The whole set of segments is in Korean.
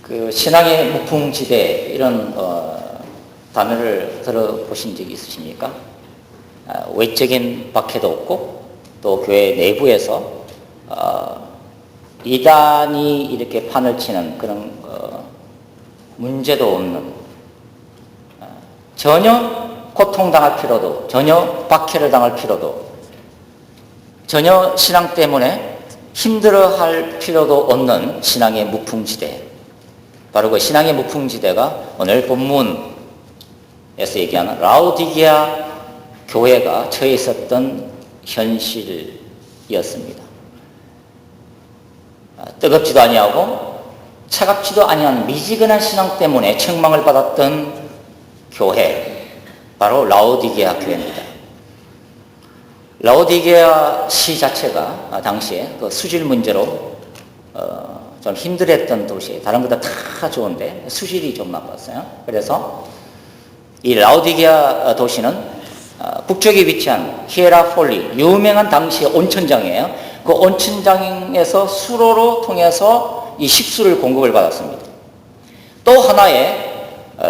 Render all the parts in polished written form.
그 신앙의 무풍지대 이런 단어를 들어보신 적이 있으십니까? 외적인 박해도 없고 또 교회 내부에서 이단이 이렇게 판을 치는 그런 문제도 없는, 전혀 고통당할 필요도, 전혀 박해를 당할 필요도, 전혀 신앙 때문에 힘들어할 필요도 없는 신앙의 무풍지대, 바로 그 신앙의 무풍지대가 오늘 본문에서 얘기하는 라오디게아 교회가 처해 있었던 현실이었습니다. 뜨겁지도 아니하고 차갑지도 아니한 미지근한 신앙 때문에 책망을 받았던 교회, 바로 라오디게아 교회입니다. 라오디게아 시 자체가 당시에 그 수질 문제로 좀 힘들었던 도시, 다른 것도 다 좋은데 수질이 좀 나빴어요. 그래서 이 라오디게아 도시는 북쪽에 위치한 히에라폴리, 유명한 당시의 온천장이에요. 그 온천장에서 수로로 통해서 이 식수를 공급을 받았습니다. 또 하나의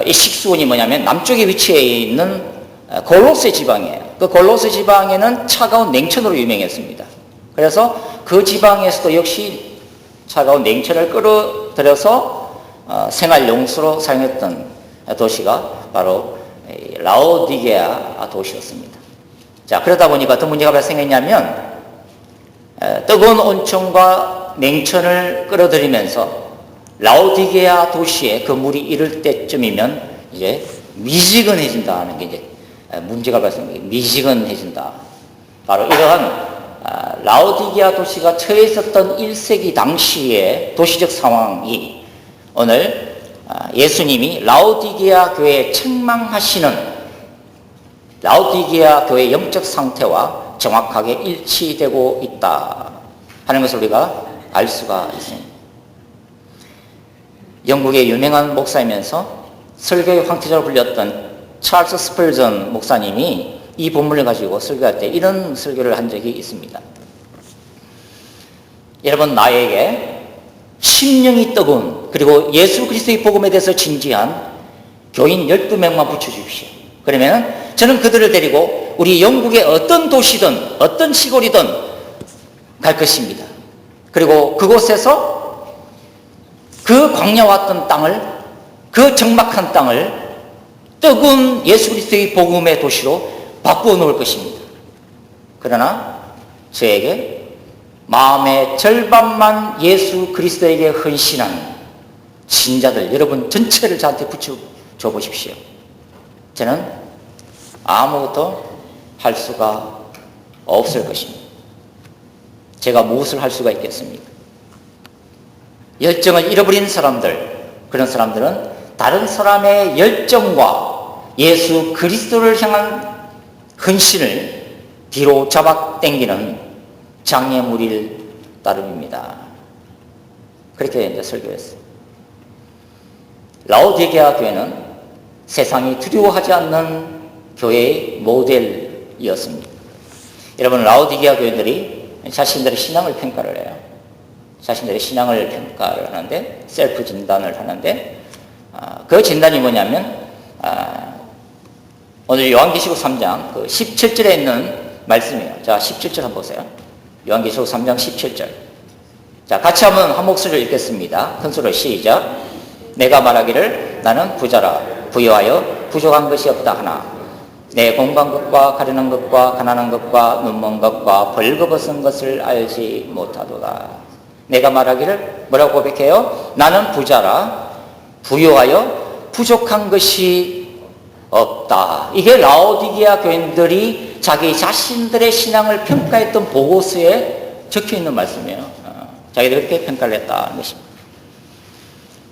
이 식수원이 뭐냐면 남쪽에 위치해 있는 골로세 지방이에요. 그 골로세 지방에는 차가운 냉천으로 유명했습니다. 그래서 그 지방에서도 역시 차가운 냉천을 끌어들여서 생활용수로 사용했던 도시가 바로 라오디게아 도시였습니다. 자, 그러다 보니까 어떤 문제가 발생했냐면 뜨거운 온천과 냉천을 끌어들이면서 라오디게아 도시에 그 물이 이를 때쯤이면 이제 미지근해진다는 게 이제 문제가 발생합니다. 미지근해진다. 바로 이러한 라오디게아 도시가 처해 있었던 1세기 당시의 도시적 상황이 오늘 예수님이 라오디게아 교회에 책망하시는 라오디게아 교회의 영적 상태와 정확하게 일치되고 있다 하는 것을 우리가 알 수가 있습니다. 영국의 유명한 목사이면서 설교의 황태자로 불렸던 찰스 스펄전 목사님이 이 본문을 가지고 설교할 때 이런 설교를 한 적이 있습니다. 여러분, 나에게 심령이 뜨거운, 그리고 예수 그리스도의 복음에 대해서 진지한 교인 12명만 붙여주십시오. 그러면 저는 그들을 데리고 우리 영국의 어떤 도시든 어떤 시골이든 갈 것입니다. 그리고 그곳에서 그 광야 왔던 땅을, 그 적막한 땅을 뜨거운 예수 그리스도의 복음의 도시로 바꾸어 놓을 것입니다. 그러나 저에게 마음의 절반만 예수 그리스도에게 헌신한 신자들 여러분 전체를 저한테 붙여줘 보십시오. 저는 아무것도 할 수가 없을 것입니다. 제가 무엇을 할 수가 있겠습니까? 열정을 잃어버린 사람들, 그런 사람들은 다른 사람의 열정과 예수 그리스도를 향한 헌신을 뒤로 잡아당기는 장애물일 따름입니다. 그렇게 이제 설교했어요. 라오디게아 교회는 세상이 두려워하지 않는 교회의 모델이었습니다. 여러분, 라오디게아 교회들이 자신들의 신앙을 평가를 해요. 자신들의 신앙을 평가를 하는데, 셀프 진단을 하는데, 그 진단이 뭐냐면 오늘 요한계시록 3장 그 17절에 있는 말씀이에요. 자, 17절 한번 보세요. 요한계시록 3장 17절. 자, 같이 한번 한 목소리를 읽겠습니다. 큰 소리로 시작. 내가 말하기를 나는 부자라 부유하여 부족한 것이 없다 하나 내 공부한 것과 가련한 것과 가난한 것과 눈먼 것과 벌거벗은 것을 알지 못하도다. 내가 말하기를 뭐라고 고백해요? 나는 부자라 부유하여 부족한 것이 없다. 이게 라오디게아 교인들이 자기 자신들의 신앙을 평가했던 보고서에 적혀있는 말씀이에요. 자기들이 그렇게 평가를 했다는 것입니다.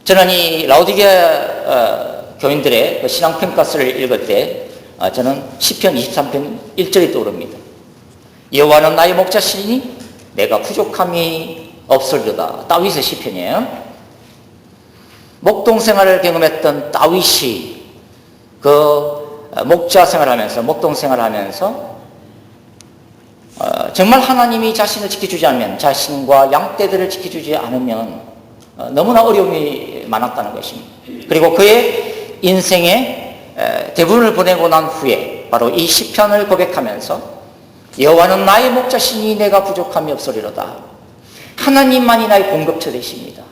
저는 이 라오디게아 교인들의 그 신앙평가서를 읽을 때 저는 시편 23편 1절이 떠오릅니다. 여호와는 나의 목자시니 내가 부족함이 없을도다. 다윗의 시편이에요. 목동 생활을 경험했던 다윗이 그 목자 생활하면서, 목동 생활하면서 정말 하나님이 자신을 지켜주지 않으면, 자신과 양떼들을 지켜주지 않으면 너무나 어려움이 많았다는 것입니다. 그리고 그의 인생의 대부분을 보내고 난 후에 바로 이 시편을 고백하면서 여호와는 나의 목자시니 내가 부족함이 없으리로다. 하나님만이 나의 공급처 되십니다.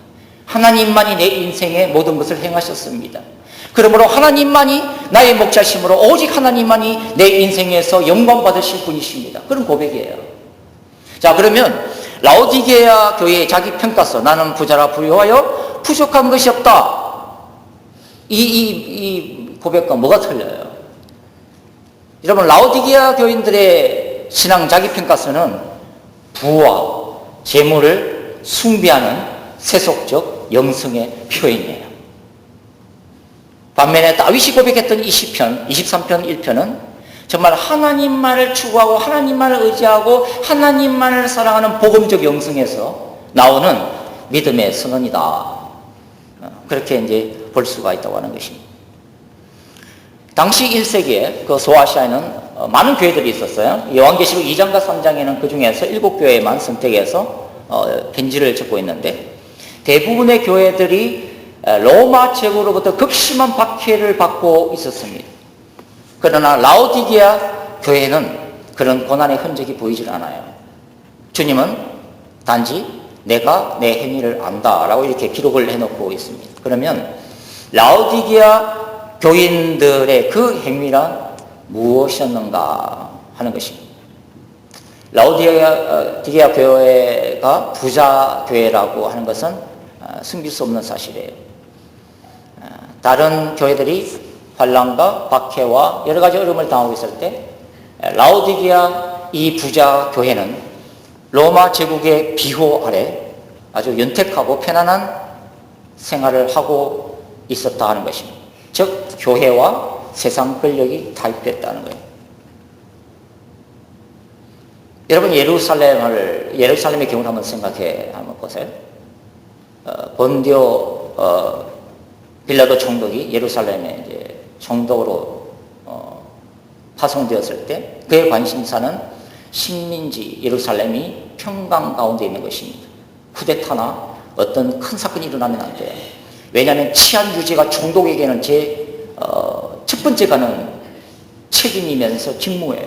하나님만이 내 인생의 모든 것을 행하셨습니다. 그러므로 하나님만이 나의 목자심으로 오직 하나님만이 내 인생에서 영광 받으실 분이십니다. 그런 고백이에요. 자, 그러면 라오디게아 교회의 자기 평가서, 나는 부자라 부유하여 부족한 것이 없다. 이 고백과 뭐가 틀려요? 여러분, 라오디게아 교인들의 신앙 자기 평가서는 부와 재물을 숭배하는 세속적 영성의 표현이에요. 반면에 다윗이 고백했던 이 시편 23편 1편은 정말 하나님만을 추구하고 하나님만을 의지하고 하나님만을 사랑하는 복음적 영성에서 나오는 믿음의 선언이다. 그렇게 이제 볼 수가 있다고 하는 것입니다. 당시 1세기에 그 소아시아에는 많은 교회들이 있었어요. 요한계시록 2장과 3장에는 그 중에서 7교회만 선택해서 편지를 적고 있는데, 대부분의 교회들이 로마 제국으로부터 극심한 박해를 받고 있었습니다. 그러나 라오디게아 교회는 그런 고난의 흔적이 보이질 않아요. 주님은 단지 내가 내 행위를 안다라고 이렇게 기록을 해놓고 있습니다. 그러면 라오디게아 교인들의 그 행위란 무엇이었는가 하는 것입니다. 라오디게아 교회가 부자 교회라고 하는 것은 숨길 수 없는 사실이에요. 다른 교회들이 환난과 박해와 여러 가지 어려움을 당하고 있을 때 라오디게아 이 부자 교회는 로마 제국의 비호 아래 아주 윤택하고 편안한 생활을 하고 있었다 하는 것입니다. 즉 교회와 세상 권력이 타협됐다는 거예요. 여러분, 예루살렘의 경우를 한번 한번 보세요. 본디오 빌라도 총독이 예루살렘에 이제 총독으로 파송되었을 때 그의 관심사는 식민지 예루살렘이 평강 가운데 있는 것입니다. 쿠데타나 어떤 큰 사건이 일어나면 안 돼요. 왜냐하면 치안 유지가 총독에게는 첫 번째 가는 책임이면서 직무예요.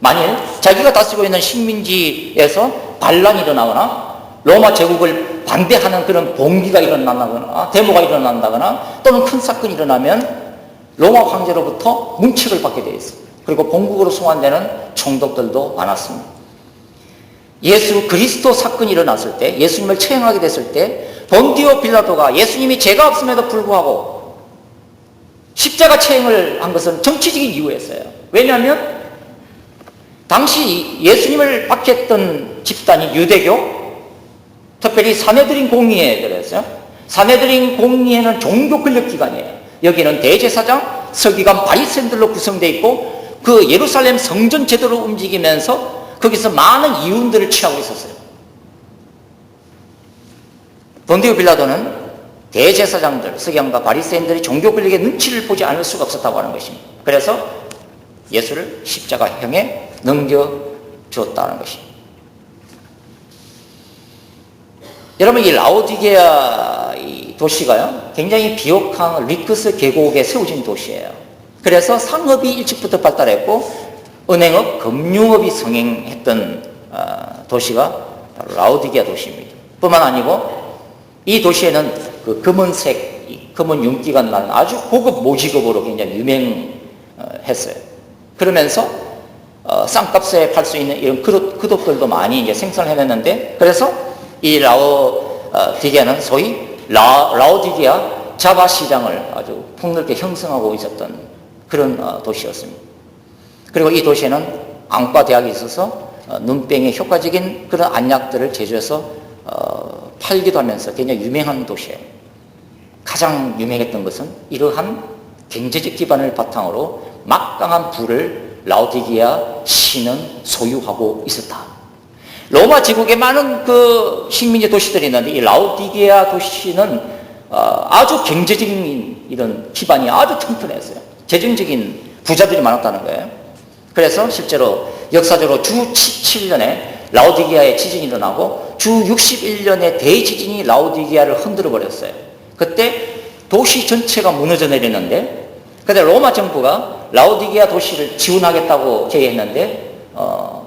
만일 자기가 다스리고 있는 식민지에서 반란이 일어나거나 로마 제국을 반대하는 그런 봉기가 일어난다거나 데모가 일어난다거나 또는 큰 사건이 일어나면 로마 황제로부터 문책을 받게 되어 있어요. 그리고 본국으로 송환되는 총독들도 많았습니다. 예수 그리스도 사건이 일어났을 때, 예수님을 처형하게 됐을 때 본디오 빌라도가 예수님이 죄가 없음에도 불구하고 십자가 처형을 한 것은 정치적인 이유였어요. 왜냐하면 당시 예수님을 박했던 집단이 유대교, 특별히 사내들인 공의회에 들어있어요. 사내들인 공의회는 종교 권력 기관이에요. 여기는 대제사장, 서기관, 바리새인들로 구성되어 있고 그 예루살렘 성전 제도로 움직이면서 거기서 많은 이윤들을 취하고 있었어요. 본디오 빌라도는 대제사장들, 서기관과 바리새인들이 종교 권력의 눈치를 보지 않을 수가 없었다고 하는 것입니다. 그래서 예수를 십자가형에 넘겨주었다는 것입니다. 여러분, 이 라오디게아 이 도시가요, 굉장히 비옥한 리크스 계곡에 세워진 도시예요. 그래서 상업이 일찍부터 발달했고 은행업, 금융업이 성행했던 도시가 바로 라오디게아 도시입니다. 뿐만 아니고 이 도시에는 그 검은색, 검은 윤기가 나는 아주 고급 모직업으로 굉장히 유명했어요. 그러면서 싼값에 팔 수 있는 이런 그릇들도 많이 이제 생산을 해냈는데, 그래서 이 라오디게아는 소위 라오디게아 자바 시장을 아주 폭넓게 형성하고 있었던 그런 도시였습니다. 그리고 이 도시에는 안과 대학이 있어서 눈병에 효과적인 그런 안약들을 제조해서 팔기도 하면서 굉장히 유명한 도시예요. 가장 유명했던 것은 이러한 경제적 기반을 바탕으로 막강한 부를 라오디게아 시는 소유하고 있었다. 로마 제국에 많은 그 식민지 도시들이 있는데 이 라오디게아 도시는 아주 경제적인 이런 기반이 아주 튼튼했어요. 재정적인 부자들이 많았다는 거예요. 그래서 실제로 역사적으로 주 17년에 라오디게아에 지진이 일어나고 주 61년의 대지진이 라오디게아를 흔들어 버렸어요. 그때 도시 전체가 무너져 내렸는데, 근데 로마 정부가 라오디게아 도시를 지원하겠다고 제의했는데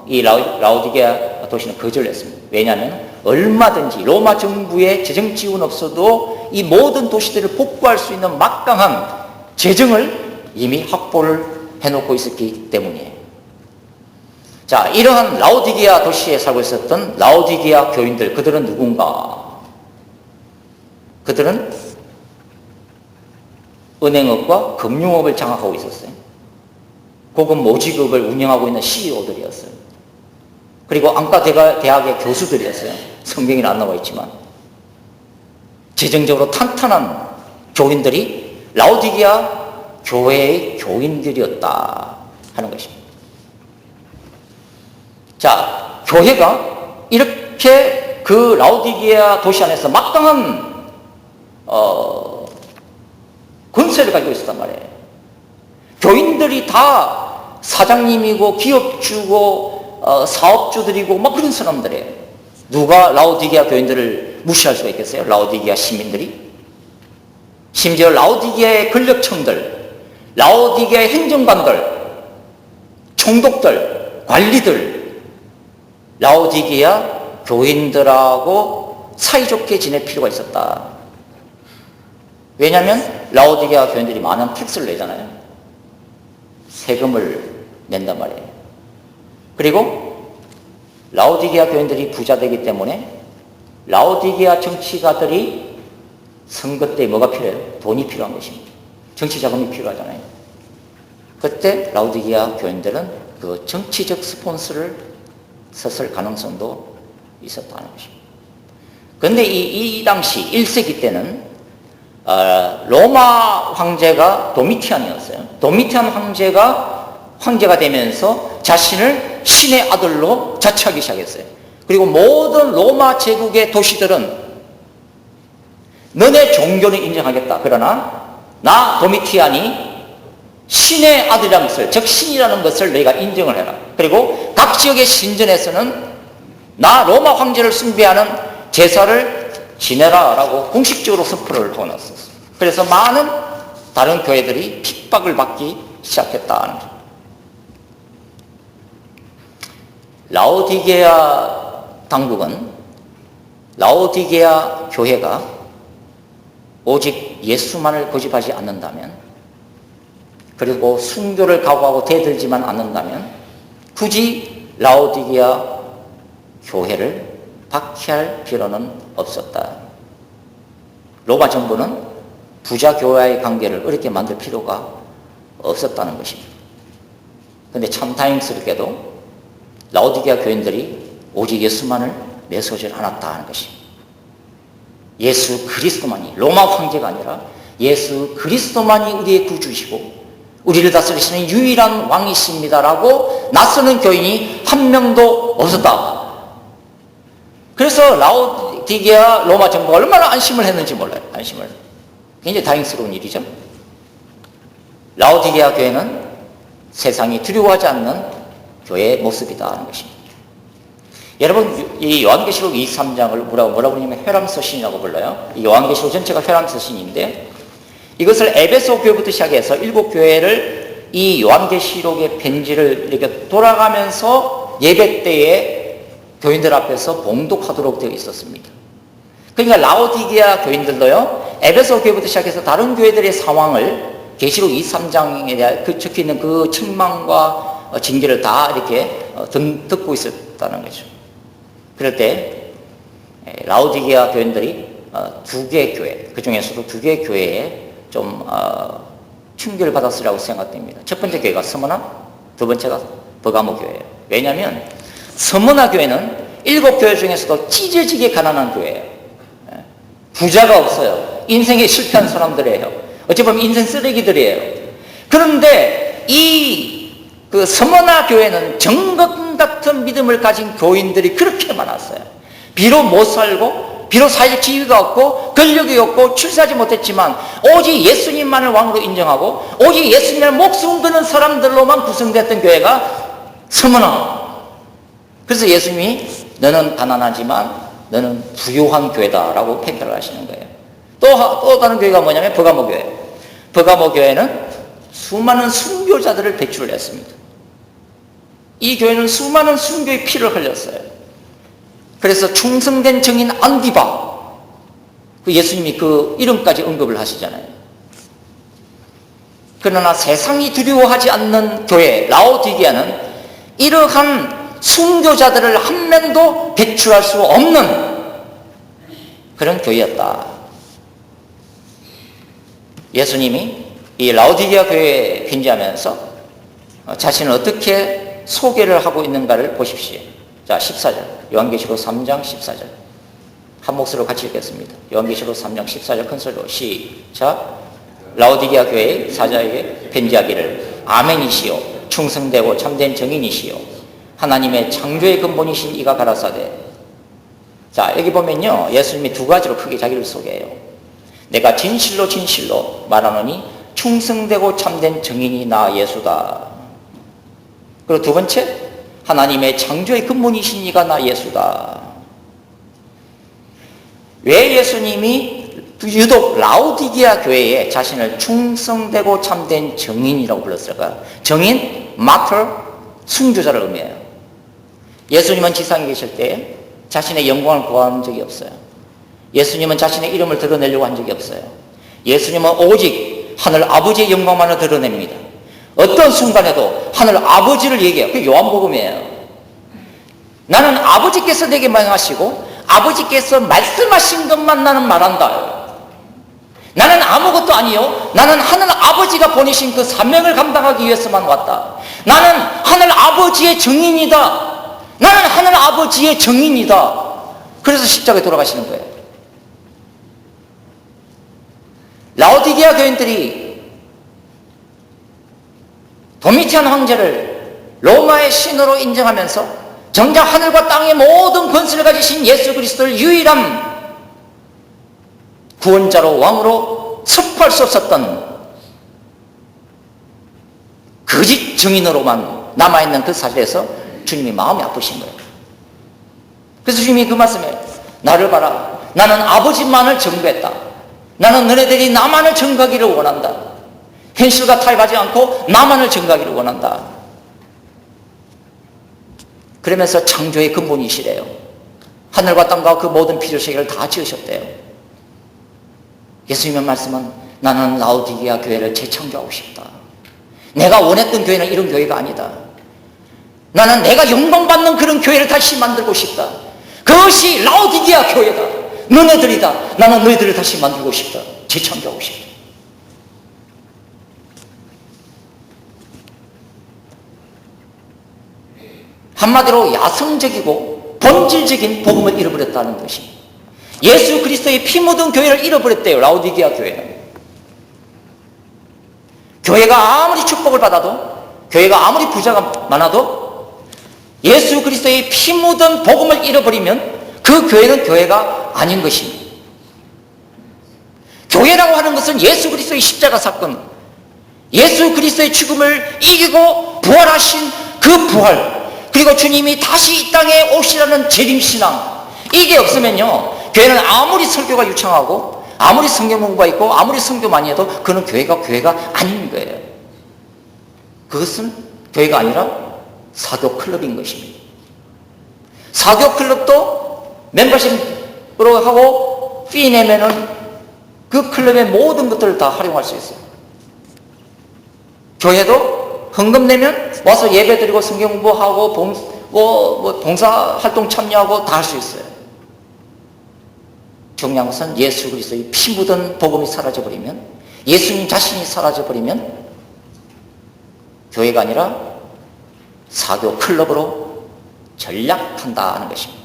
이 라오디게아 도시는 거절했습니다. 왜냐하면 얼마든지 로마 정부의 재정 지원 없어도 이 모든 도시들을 복구할 수 있는 막강한 재정을 이미 확보를 해놓고 있었기 때문이에요. 자, 이러한 라오디게아 도시에 살고 있었던 라오디게아 교인들, 그들은 누군가? 그들은 은행업과 금융업을 장악하고 있었어요. 고급 모직업을 운영하고 있는 CEO들이었어요. 그리고 안과 대학의 교수들이었어요. 성경에는 안 나와 있지만. 재정적으로 탄탄한 교인들이 라오디게아 교회의 교인들이었다 하는 것입니다. 자, 교회가 이렇게 그 라오디게아 도시 안에서 막강한 권세를 가지고 있었단 말이에요. 교인들이 다 사장님이고 기업주고 사업주들이고 막 그런 사람들이에요. 누가 라오디게아 교인들을 무시할 수가 있겠어요? 라오디게아 시민들이? 심지어 라오디게아의 권력층들, 라오디게아의 행정관들, 총독들, 관리들, 라오디게아 교인들하고 사이좋게 지낼 필요가 있었다. 왜냐하면 라오디게아 교인들이 많은 텍스를 내잖아요. 세금을 낸단 말이에요. 그리고 라오디게아 교인들이 부자 되기 때문에 라오디게아 정치가들이 선거 때 뭐가 필요해요? 돈이 필요한 것입니다. 정치 자금이 필요하잖아요. 그때 라오디게아 교인들은 그 정치적 스폰서를 썼을 가능성도 있었다는 것입니다. 그런데 이 당시 1세기 때는 로마 황제가 도미티안이었어요. 도미티안 황제가 되면서 자신을 신의 아들로 자처하기 시작했어요. 그리고 모든 로마 제국의 도시들은 너네 종교는 인정하겠다. 그러나 나 도미티안이 신의 아들이라는 것을, 즉 신이라는 것을 너희가 인정을 해라. 그리고 각 지역의 신전에서는 나 로마 황제를 숭배하는 제사를 지내라 라고 공식적으로 선포를 하고 났었어요. 그래서 많은 다른 교회들이 핍박을 받기 시작했다는 거죠. 라오디게아 당국은 라오디게아 교회가 오직 예수만을 고집하지 않는다면, 그리고 순교를 각오하고 대들지만 않는다면 굳이 라오디게아 교회를 박해할 필요는 없었다. 로마 정부는 부자 교회와의 관계를 어렵게 만들 필요가 없었다는 것입니다. 그런데 참 다행스럽게도 라오디게아 교인들이 오직 예수만을 내세우지 않았다 하는 것입니다. 예수 그리스도만이, 로마 황제가 아니라 예수 그리스도만이 우리의 구주시고 우리를 다스리시는 유일한 왕이십니다라고 나서는 교인이 한 명도 없었다. 그래서 라오디게아 로마 정부가 얼마나 안심을 했는지 몰라요. 안심을. 굉장히 다행스러운 일이죠. 라오디게아 교회는 세상이 두려워하지 않는 교회의 모습이다 하는 것입니다. 여러분, 이 요한계시록 23장을 뭐라고 부르냐면 회람서신이라고 불러요. 이 요한계시록 전체가 회람서신인데, 이것을 에베소 교회부터 시작해서 7교회를 이 요한계시록의 편지를 이렇게 돌아가면서 예배 때에 교인들 앞에서 봉독하도록 되어 있었습니다. 그러니까 라오디게아 교인들도요, 에베소 교회부터 시작해서 다른 교회들의 상황을 계시록 23장에 대한 적혀 있는 그 책망과 징계를 다 이렇게 듣고 있었다는 거죠. 그럴 때 라오디게아 교인들이 두 개의 교회, 그 중에서도 두 개의 교회에 좀 충격을 받았으리라고 생각됩니다. 첫 번째 교회가 스무나, 두 번째가 버가모 교회예요. 왜냐하면 스무나 교회는 7교회 중에서도 찢어지게 가난한 교회예요. 부자가 없어요. 인생에 실패한 사람들이에요. 어찌 보면 인생 쓰레기들이에요. 그런데 그 스무나 교회는 정금 같은 믿음을 가진 교인들이 그렇게 많았어요. 비록 못 살고, 비록 사회적 지위가 없고 권력이 없고 출세하지 못했지만 오직 예수님만을 왕으로 인정하고 오직 예수님의 목숨 거는 사람들로만 구성됐던 교회가 스무나. 그래서 예수님이 너는 가난하지만 너는 부유한 교회다라고 평가를 하시는 거예요. 또 다른 교회가 뭐냐면 버가모 교회. 버가모 교회는 수많은 순교자들을 배출을 했습니다. 이 교회는 수많은 순교의 피를 흘렸어요. 그래서 충성된 증인 안디바, 그 예수님이 그 이름까지 언급을 하시잖아요. 그러나 세상이 두려워하지 않는 교회 라오디게아는 이러한 순교자들을 한 명도 배출할 수 없는 그런 교회였다. 예수님이 이 라오디게아 교회에 편지하면서 자신을 어떻게 소개를 하고 있는가를 보십시오. 자, 14절. 요한계시록 3장 14절. 한 목소리로 같이 읽겠습니다. 요한계시록 3장 14절 큰 소리로 시작. 라오디게아 교회의 사자에게 편지하기를 아멘이시요 충성되고 참된 정인이시요 하나님의 창조의 근본이신 이가 가라사대. 자, 여기 보면요, 예수님이 두 가지로 크게 자기를 소개해요. 내가 진실로 진실로 말하노니 충성되고 참된 정인이 나 예수다. 그리고 두 번째, 하나님의 창조의 근본이신 이가 나 예수다. 왜 예수님이 유독 라오디게아 교회에 자신을 충성되고 참된 정인이라고 불렀을까요? 정인, 마터, 순교자를 의미해요. 예수님은 지상에 계실 때 자신의 영광을 구한 적이 없어요. 예수님은 자신의 이름을 드러내려고 한 적이 없어요. 예수님은 오직 하늘 아버지의 영광만을 드러냅니다. 어떤 순간에도 하늘 아버지를 얘기해요. 그게 요한복음이에요. 나는 아버지께서 내게 명하시고 아버지께서 말씀하신 것만 나는 말한다. 나는 아무것도 아니요. 나는 하늘 아버지가 보내신 그 사명을 감당하기 위해서만 왔다. 나는 하늘 아버지의 증인이다. 나는 하늘 아버지의 증인이다. 그래서 십자가에 돌아가시는 거예요. 라오디게아 교인들이 도미티안 황제를 로마의 신으로 인정하면서 정작 하늘과 땅의 모든 권세를 가지신 예수 그리스도를 유일한 구원자로 왕으로 섭할 수 없었던 거짓 증인으로만 남아있는 그 사실에서 주님이 마음이 아프신 거예요. 그래서 주님이 그 말씀에 나를 봐라. 나는 아버지만을 증거했다. 나는 너네들이 나만을 증거하기를 원한다. 현실과 타협하지 않고 나만을 증거하기를 원한다. 그러면서 창조의 근본이시래요. 하늘과 땅과 그 모든 필요세계를 다 지으셨대요. 예수님의 말씀은 나는 라오디게아 교회를 재창조하고 싶다. 내가 원했던 교회는 이런 교회가 아니다. 나는 내가 영광받는 그런 교회를 다시 만들고 싶다. 그것이 라오디게아 교회다. 너네들이다. 나는 너희들을 다시 만들고 싶다. 재창조하고 싶다. 한마디로 야성적이고 본질적인 복음을 잃어버렸다는 것입니다. 예수 그리스도의 피 묻은 교회를 잃어버렸대요. 라오디게아 교회는. 교회가 아무리 축복을 받아도, 교회가 아무리 부자가 많아도 예수 그리스도의 피 묻은 복음을 잃어버리면 그 교회는 교회가 아닌 것입니다. 교회라고 하는 것은 예수 그리스도의 십자가 사건, 예수 그리스도의 죽음을 이기고 부활하신 그 부활, 그리고 주님이 다시 이 땅에 오시라는 재림신앙, 이게 없으면요, 교회는 아무리 설교가 유창하고 아무리 성경 공부가 있고 아무리 성교 많이 해도 그는 교회가 아닌 거예요. 그것은 교회가 아니라 사교 클럽인 것입니다. 사교 클럽도 멤버십으로 하고 피 내면은 그 클럽의 모든 것들을 다 활용할 수 있어요. 교회도 헌금 내면 와서 예배 드리고 성경 공부하고 봉사활동 참여하고 다 할 수 있어요. 중요한 것은 예수 그리스도의 피 묻은 복음이 사라져버리면, 예수님 자신이 사라져버리면 교회가 아니라 사교 클럽으로 전락한다는 것입니다.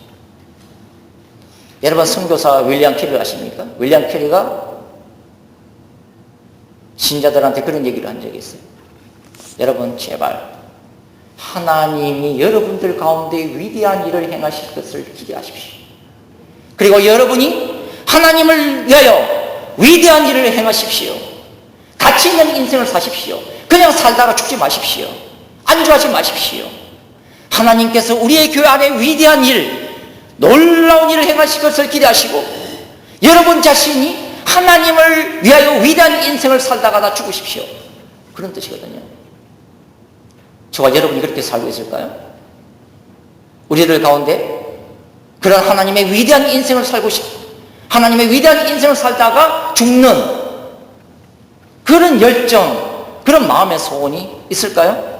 여러분, 선교사 윌리엄 캐리를 아십니까? 윌리엄 캐리가 신자들한테 그런 얘기를 한 적이 있어요. 여러분, 제발 하나님이 여러분들 가운데 위대한 일을 행하실 것을 기대하십시오. 그리고 여러분이 하나님을 위하여 위대한 일을 행하십시오. 가치 있는 인생을 사십시오. 그냥 살다가 죽지 마십시오. 안주하지 마십시오. 하나님께서 우리의 교회 안에 위대한 일, 놀라운 일을 행하실 것을 기대하시고 여러분 자신이 하나님을 위하여 위대한 인생을 살다가 다 죽으십시오. 그런 뜻이거든요. 저와 여러분이 그렇게 살고 있을까요? 우리들 가운데 그런 하나님의 위대한 인생을 살고 하나님의 위대한 인생을 살다가 죽는 그런 열정, 그런 마음의 소원이 있을까요?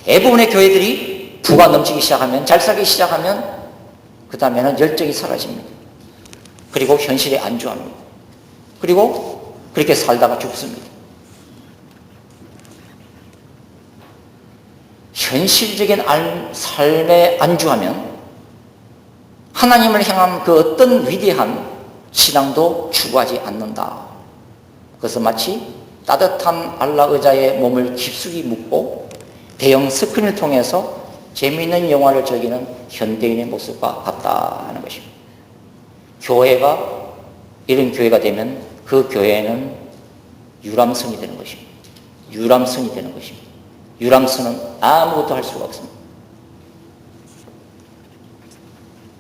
대부분의 교회들이 부가 넘치기 시작하면, 잘 살기 시작하면 그 다음에는 열정이 사라집니다. 그리고 현실에 안주합니다. 그리고 그렇게 살다가 죽습니다. 현실적인 삶에 안주하면 하나님을 향한 그 어떤 위대한 신앙도 추구하지 않는다. 그것은 마치 따뜻한 알라 의자에 몸을 깊숙이 묻고 대형 스크린을 통해서 재미있는 영화를 즐기는 현대인의 모습과 같다 하는 것입니다. 교회가 이런 교회가 되면 그 교회는 유람선이 되는 것입니다. 유람선이 되는 것입니다. 유람선은 아무것도 할 수가 없습니다.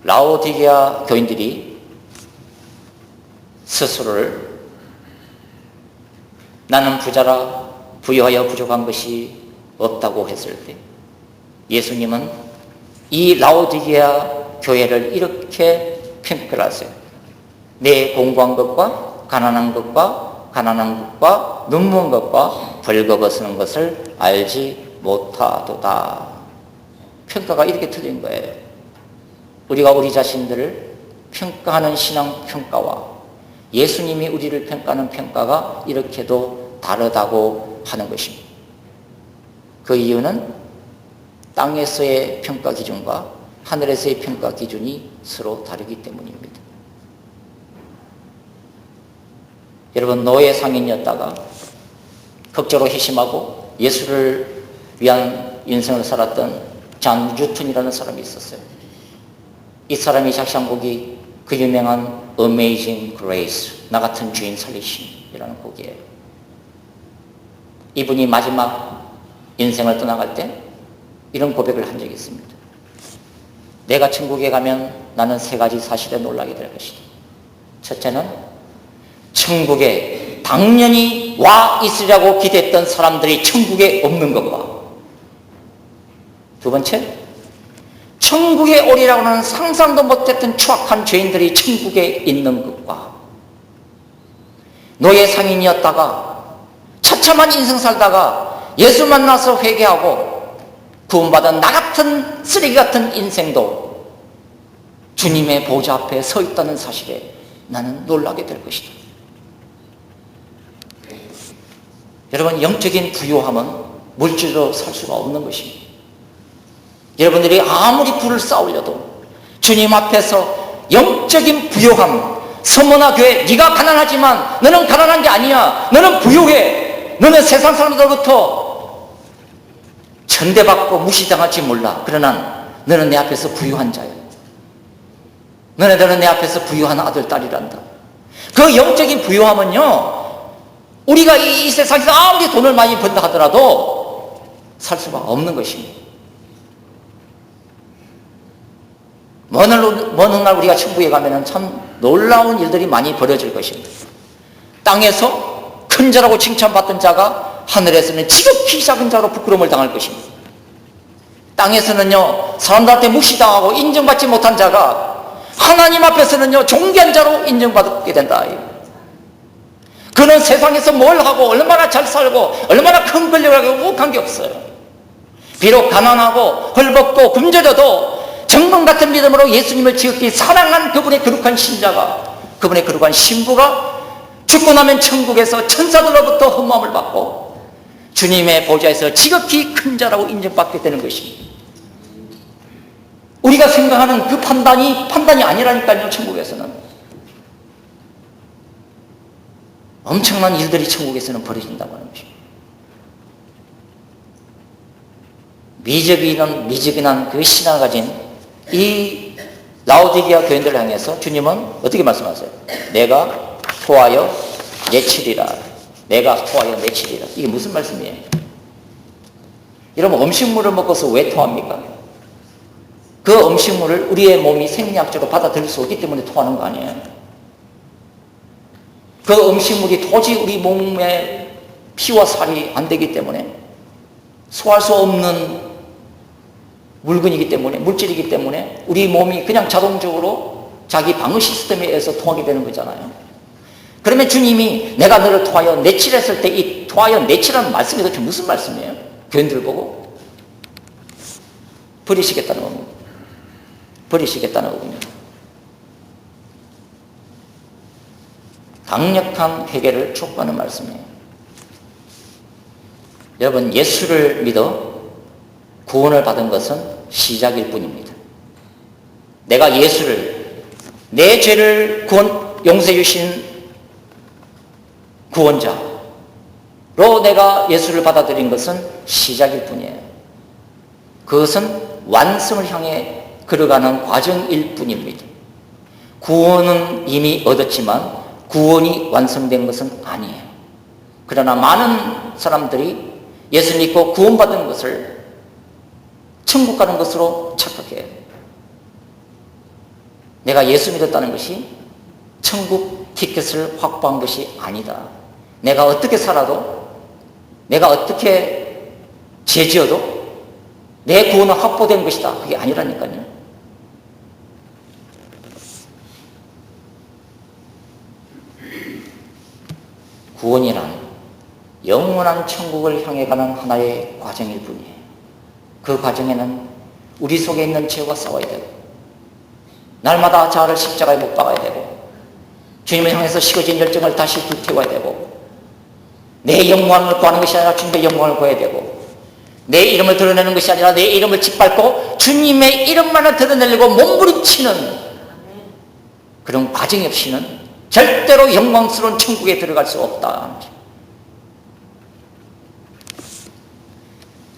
라오디게아 교인들이 스스로를 나는 부자라 부유하여 부족한 것이 없다고 했을 때 예수님은 이 라오디게아 교회를 이렇게 평가를 하세요. 내 공고한 것과 가난한 것과 눈먼 것과 벌거벗은 것을 알지 못하도다. 평가가 이렇게 틀린 거예요. 우리가 우리 자신들을 평가하는 신앙 평가와 예수님이 우리를 평가하는 평가가 이렇게도 다르다고 하는 것입니다. 그 이유는 땅에서의 평가 기준과 하늘에서의 평가 기준이 서로 다르기 때문입니다. 여러분, 노예 상인이었다가 극적으로 희심하고 예수를 위한 인생을 살았던 잔 뉴턴이라는 사람이 있었어요. 이 사람이 작사한 곡이 그 유명한 Amazing Grace, 나 같은 주인 살리심이라는 곡이에요. 이분이 마지막 인생을 떠나갈 때 이런 고백을 한 적이 있습니다. 내가 천국에 가면 나는 세 가지 사실에 놀라게 될 것이다. 첫째는 천국에 당연히 와 있으려고 기대했던 사람들이 천국에 없는 것과, 두 번째, 천국에 오리라고 하는 상상도 못했던 추악한 죄인들이 천국에 있는 것과, 노예 상인이었다가 처참한 인생 살다가 예수 만나서 회개하고 구원받은 나 같은 쓰레기 같은 인생도 주님의 보좌 앞에 서 있다는 사실에 나는 놀라게 될 것이다. 여러분, 영적인 부요함은 물질로 살 수가 없는 것입니다. 여러분들이 아무리 부를 쌓으려도 주님 앞에서 영적인 부요함, 서머나 교회, 네가 가난하지만 너는 가난한 게 아니야. 너는 부요해. 너는 세상 사람들로부터 천대받고 무시당할지 몰라. 그러나 너는 내 앞에서 부유한 자야. 너네들은 내 앞에서 부유한 아들, 딸이란다. 그 영적인 부유함은요, 우리가 이 세상에서 아무리 돈을 많이 번다 하더라도 살 수가 없는 것입니다. 먼 훗날 우리가 천국에 가면 참 놀라운 일들이 많이 벌어질 것입니다. 땅에서 큰 자라고 칭찬받던 자가 하늘에서는 지극히 작은 자로 부끄러움을 당할 것입니다. 땅에서는요, 사람들한테 무시당하고 인정받지 못한 자가 하나님 앞에서는요, 존귀한 자로 인정받게 된다. 그는 세상에서 뭘 하고 얼마나 잘 살고 얼마나 큰 권력을 가지고 관계없어요. 비록 가난하고 헐벗고 굶주려도 정금 같은 믿음으로 예수님을 지극히 사랑한 그분의 거룩한 신자가, 그분의 거룩한 신부가 죽고 나면 천국에서 천사들로부터 흠모함을 받고 주님의 보좌에서 지극히 큰 자라고 인정받게 되는 것입니다. 우리가 생각하는 그 판단이 아니라니까요. 천국에서는 엄청난 일들이 천국에서는 벌어진다고 하는 것입니다. 미적인한 그 신앙을 가진 이 라오디게아 교인들을 향해서 주님은 어떻게 말씀하세요? 내가 토하여 내치리라. 내가 토하여 내치리라. 이게 무슨 말씀이에요? 여러분, 음식물을 먹어서 왜 토합니까? 그 음식물을 우리의 몸이 생리학적으로 받아들일 수 없기 때문에 토하는 거 아니에요? 그 음식물이 도저히 우리 몸에 피와 살이 안 되기 때문에, 소화할 수 없는 물건이기 때문에, 물질이기 때문에 우리 몸이 그냥 자동적으로 자기 방어 시스템에 의해서 토하게 되는 거잖아요. 그러면 주님이 내가 너를 토하여 내칠했을 때 이 토하여 내칠하는 말씀이 도대체 무슨 말씀이에요? 교인들 보고 버리시겠다는 겁니다. 버리시겠다는 거군요. 강력한 회개를 촉구하는 말씀이에요. 여러분, 예수를 믿어 구원을 받은 것은 시작일 뿐입니다. 내가 예수를, 내 죄를 용서해 주신 구원자로 내가 예수를 받아들인 것은 시작일 뿐이에요. 그것은 완성을 향해 걸어가는 과정일 뿐입니다. 구원은 이미 얻었지만 구원이 완성된 것은 아니에요. 그러나 많은 사람들이 예수 믿고 구원받은 것을 천국 가는 것으로 착각해요. 내가 예수 믿었다는 것이 천국 티켓을 확보한 것이 아니다. 내가 어떻게 살아도, 내가 어떻게 죄지어도 내 구원은 확보된 것이다. 그게 아니라니까요. 구원이란 영원한 천국을 향해 가는 하나의 과정일 뿐이에요. 그 과정에는 우리 속에 있는 죄와 싸워야 되고, 날마다 자아를 십자가에 못 박아야 되고, 주님을 향해서 식어진 열정을 다시 불태워야 되고, 내 영광을 구하는 것이 아니라 주님의 영광을 구해야 되고, 내 이름을 드러내는 것이 아니라 내 이름을 짓밟고 주님의 이름만을 드러내려고 몸부림치는 그런 과정이 없이는 절대로 영광스러운 천국에 들어갈 수 없다.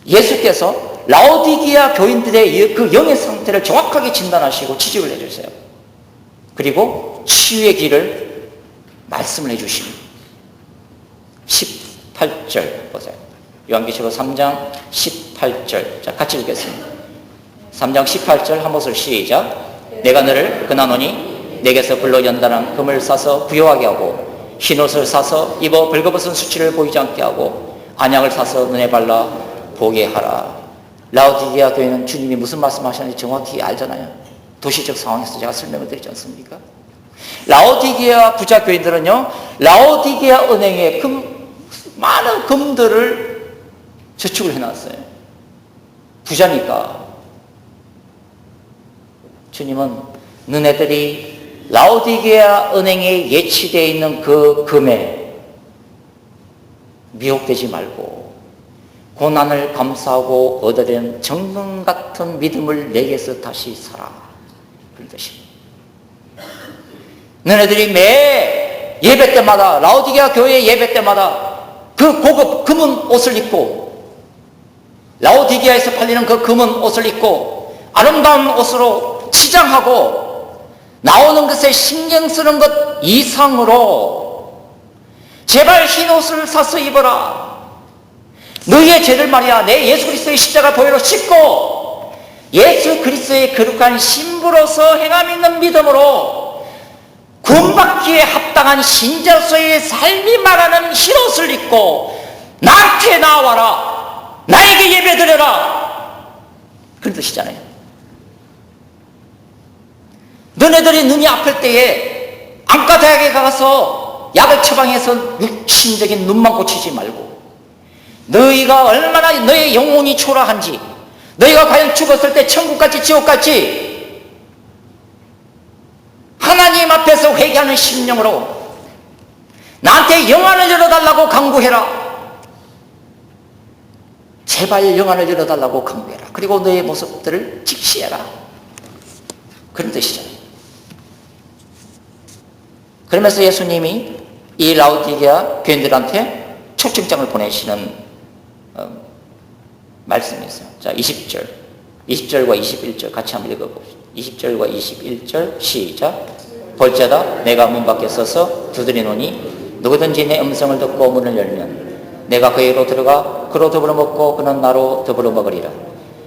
예수께서 라오디게아 교인들의 그 영의 상태를 정확하게 진단하시고 지적을 해주세요. 그리고 치유의 길을 말씀을 해주십니다. 18절 보세요. 요한계시록 3장 18절. 자, 같이 읽겠습니다. 3장 18절 한 목소리 시작. 내가 너를 권하노니 내게서 불로 연단한 금을 사서 부요하게 하고 흰옷을 사서 입어 벌거벗은 수치를 보이지 않게 하고 안약을 사서 눈에 발라 보게 하라. 라오디게아 교회는 주님이 무슨 말씀하셨는지 정확히 알잖아요. 도시적 상황에서 제가 설명을 드리지 않습니까? 라오디게아 부자 교인들은요, 라오디게아 은행에 많은 금들을 저축을 해놨어요. 부자니까. 주님은 너네들이 라오디게아 은행에 예치되어 있는 그 금에 미혹되지 말고 고난을 감수하고 얻어낸 정금 같은 믿음을 내게서 다시 살아. 그런 뜻입니다. 너네들이 매 예배 때마다, 라오디게아 교회 예배 때마다 그 고급 금은 옷을 입고, 라오디게아에서 팔리는 그 금은 옷을 입고 아름다운 옷으로 치장하고 나오는 것에 신경 쓰는 것 이상으로 제발 흰 옷을 사서 입어라. 너희의 죄를 말이야 내 예수 그리스도의 십자가 보혈로 씻고 예수 그리스도의 거룩한 신부로서 행함 있는 믿음으로 구원받기에 합당한 신자로서의 삶이 말하는 흰 옷을 입고 나한테 나와라. 나에게 예배드려라. 그런 뜻이잖아요. 너네들이 눈이 아플 때에 안과대학에 가서 약을 처방해서 육신적인 눈만 고치지 말고 너희가 얼마나 너의 영혼이 초라한지, 너희가 과연 죽었을 때 천국 갈지 지옥 갈지 하나님 앞에서 회개하는 심령으로 나한테 영안을 열어달라고 간구해라. 제발 영안을 열어달라고 간구해라. 그리고 너의 모습들을 직시해라. 그런 뜻이잖아요. 그러면서 예수님이 이 라오디게아 교인들한테 초청장을 보내시는 말씀이 있어요. 자, 20절. 20절과 21절 같이 한번 읽어봅시다. 20절과 21절 시작. 볼지어다 내가 문 밖에 서서 두드리노니 누구든지 내 음성을 듣고 문을 열면 내가 그에게로 들어가 그로 더불어 먹고 그는 나로 더불어 먹으리라.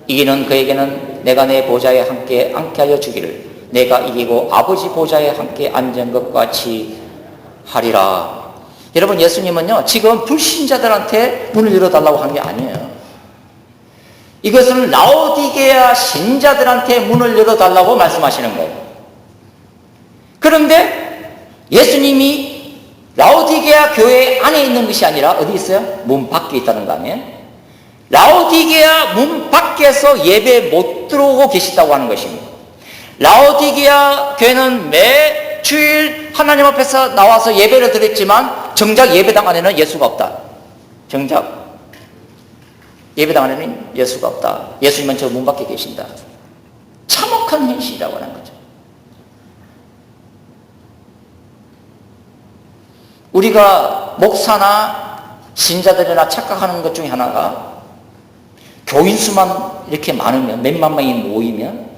이기는 그에게는 내가 내 보좌에 함께 앉게 하여 주기를 내가 이기고 아버지 보좌에 함께 앉은 것 같이 하리라. 여러분, 예수님은요 지금 불신자들한테 문을 열어달라고 한 게 아니에요. 이것은 라오디게아 신자들한테 문을 열어달라고 말씀하시는 거예요. 그런데 예수님이 라오디게아 교회 안에 있는 것이 아니라 어디 있어요? 문 밖에 있다는 거 아니에요? 라오디게아 문 밖에서 예배 못 들어오고 계시다고 하는 것입니다. 라오디게아 교회는 매 주일 하나님 앞에서 나와서 예배를 드렸지만 정작 예배당 안에는 예수가 없다. 정작 예배당 안에는 예수가 없다. 예수님은 저 문 밖에 계신다. 참혹한 현실이라고 하는 거죠. 우리가 목사나 신자들이나 착각하는 것 중에 하나가 교인 수만 이렇게 많으면 몇만 명이 모이면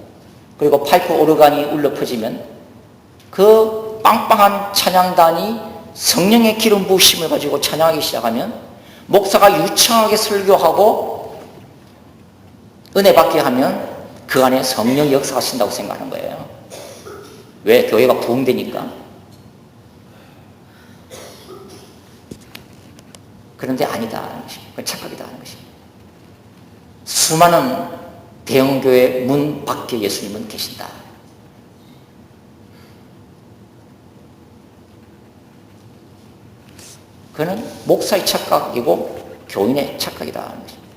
그리고 파이프 오르간이 울려 퍼지면 그 빵빵한 찬양단이 성령의 기름 부으심을 가지고 찬양하기 시작하면 목사가 유창하게 설교하고 은혜 받게 하면 그 안에 성령의 역사가 신다고 생각하는 거예요. 왜? 교회가 부흥되니까. 그런데 아니다 하는 것입니다. 그건 착각이다 하는 것입니다. 수많은 대형교회 문 밖에 예수님은 계신다. 그는 목사의 착각이고 교인의 착각이다 하는 것입니다.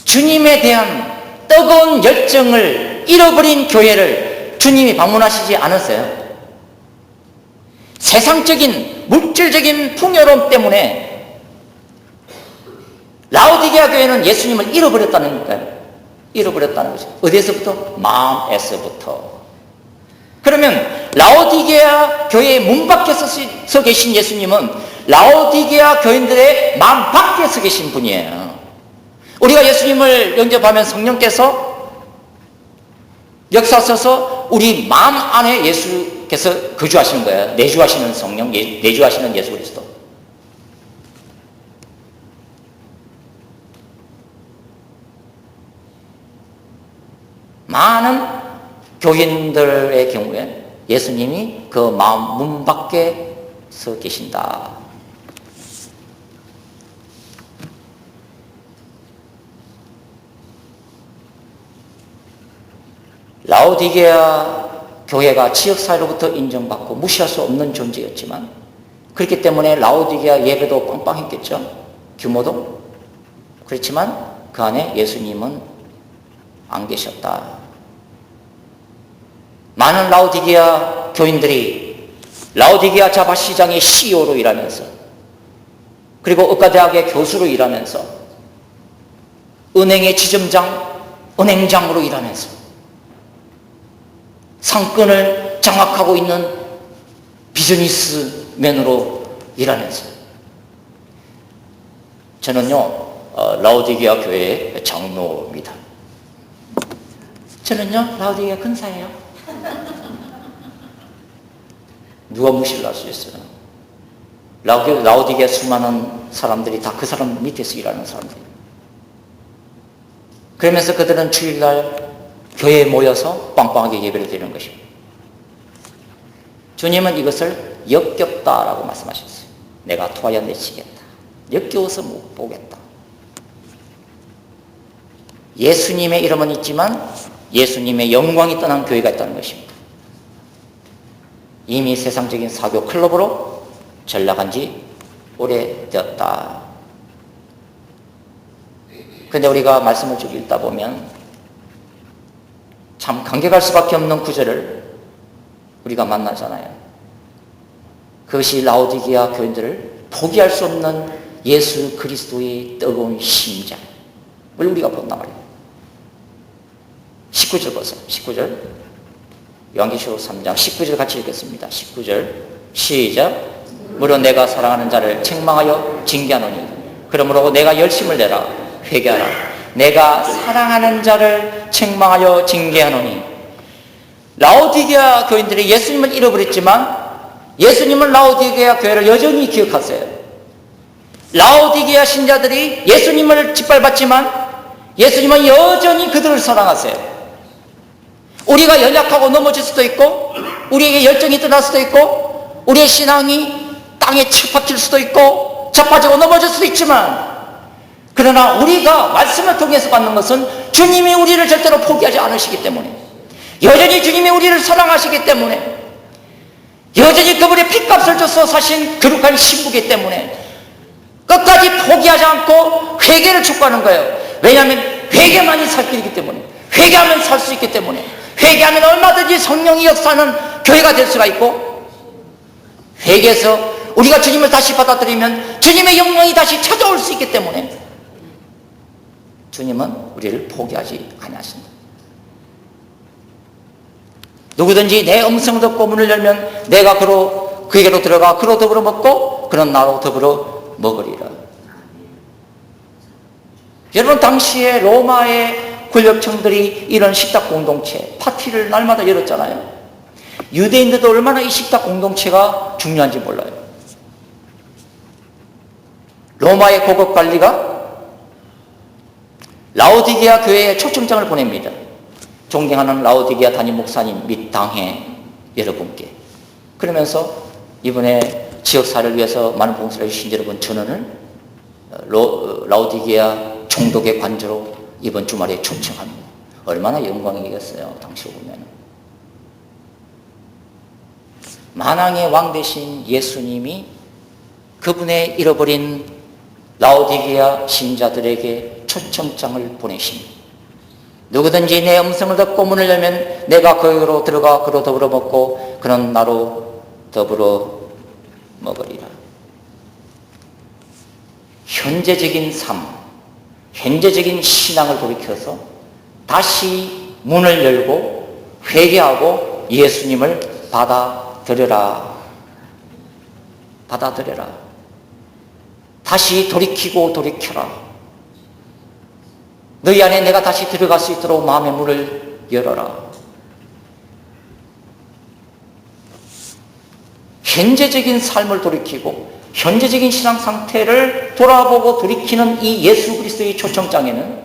주님에 대한 뜨거운 열정을 잃어버린 교회를 주님이 방문하시지 않았어요. 세상적인 물질적인 풍요로움 때문에 라오디게아 교회는 예수님을 잃어버렸다는 거예요. 잃어버렸다는 거죠. 어디에서부터? 마음에서부터. 그러면 라오디게아 교회의 문 밖에 서 계신 예수님은 라오디게아 교인들의 마음 밖에 서 계신 분이에요. 우리가 예수님을 영접하면 성령께서 역사하셔서 우리 마음 안에 예수께서 거주하시는 거예요. 내주하시는 성령, 내주하시는 예수 그리스도. 많은 교인들의 경우에 예수님이 그 마음 문 밖에 서 계신다. 라오디게아 교회가 지역사회로부터 인정받고 무시할 수 없는 존재였지만 그렇기 때문에 라오디게아 예배도 빵빵했겠죠. 규모도. 그렇지만 그 안에 예수님은 안 계셨다. 많은 라오디게아 교인들이 라오디게아 자바시장의 CEO로 일하면서 그리고 의과대학의 교수로 일하면서 은행의 지점장, 은행장으로 일하면서 상권을 장악하고 있는 비즈니스맨으로 일하면서 저는요 라오디게아 교회의 장로입니다. 저는요 라오디게아 근사예요. 누가 무시를 할 수 있어요? 라오디게아 수많은 사람들이 다 그 사람 밑에서 일하는 사람들이에요. 그러면서 그들은 주일날 교회에 모여서 빵빵하게 예배를 드리는 것입니다. 주님은 이것을 역겹다라고 말씀하셨어요. 내가 토하여 내치겠다. 역겨워서 못 보겠다. 예수님의 이름은 있지만 예수님의 영광이 떠난 교회가 있다는 것입니다. 이미 세상적인 사교 클럽으로 전락한 지 오래되었다. 그런데 우리가 말씀을 쭉 읽다 보면 참 감격할 수밖에 없는 구절을 우리가 만나잖아요. 그것이 라오디게아 교인들을 포기할 수 없는 예수 그리스도의 뜨거운 심장을 우리가 본단 말이에요. 19절 보세요. 19절 요한계시록 3장 19절 같이 읽겠습니다. 19절 시작. 물론 내가 사랑하는 자를 책망하여 징계하노니 그러므로 내가 열심을 내라 회개하라. 내가 사랑하는 자를 책망하여 징계하노니. 라오디게아 교인들이 예수님을 잃어버렸지만 예수님은 라오디게아 교회를 여전히 기억하세요. 라오디게아 신자들이 예수님을 짓밟았지만 예수님은 여전히 그들을 사랑하세요. 우리가 연약하고 넘어질 수도 있고, 우리에게 열정이 떠날 수도 있고, 우리의 신앙이 땅에 칠박힐 수도 있고, 자빠지고 넘어질 수도 있지만, 그러나 우리가 말씀을 통해서 받는 것은 주님이 우리를 절대로 포기하지 않으시기 때문에, 여전히 주님이 우리를 사랑하시기 때문에, 여전히 그분의 핏값을 줘서 사신 거룩한 신부이기 때문에 끝까지 포기하지 않고 회개를 촉구하는 거예요. 왜냐하면 회개만이 살 길이기 때문에, 회개하면 살 수 있기 때문에, 회개하면 얼마든지 성령이 역사하는 교회가 될 수가 있고, 회개해서 우리가 주님을 다시 받아들이면 주님의 영광이 다시 찾아올 수 있기 때문에 주님은 우리를 포기하지 아니하신다. 누구든지 내 음성을 듣고 문을 열면 내가 그에게로 들어가 그로 더불어 먹고 그는 나로 더불어 먹으리라. 여러분, 당시에 로마의 권력층들이 이런 식탁 공동체 파티를 날마다 열었잖아요. 유대인들도 얼마나 이 식탁 공동체가 중요한지 몰라요. 로마의 고급 관리가 라오디게아 교회에 초청장을 보냅니다. 존경하는 라오디게아 담임 목사님 및 당회 여러분께, 그러면서 이번에 지역사회를 위해서 많은 봉사를 해주신 여러분 전원을 라오디게아 총독의 관저로 이번 주말에 초청합니다. 얼마나 영광이겠어요. 당시로 보면 만왕의 왕 되신 예수님이 그분의 잃어버린 라오디게아 신자들에게 초청장을 보내십니다. 누구든지 내 음성을 듣고 문을 열면 내가 그로 들어가 그로 더불어 먹고 그는 나로 더불어 먹으리라. 현재적인 삶, 현재적인 신앙을 돌이켜서 다시 문을 열고 회개하고 예수님을 받아들여라. 다시 돌이켜라. 너희 안에 내가 다시 들어갈 수 있도록 마음의 문을 열어라. 현재적인 삶을 돌이키고 현재적인 신앙 상태를 돌아보고 돌이키는 이 예수 그리스도의 초청장에는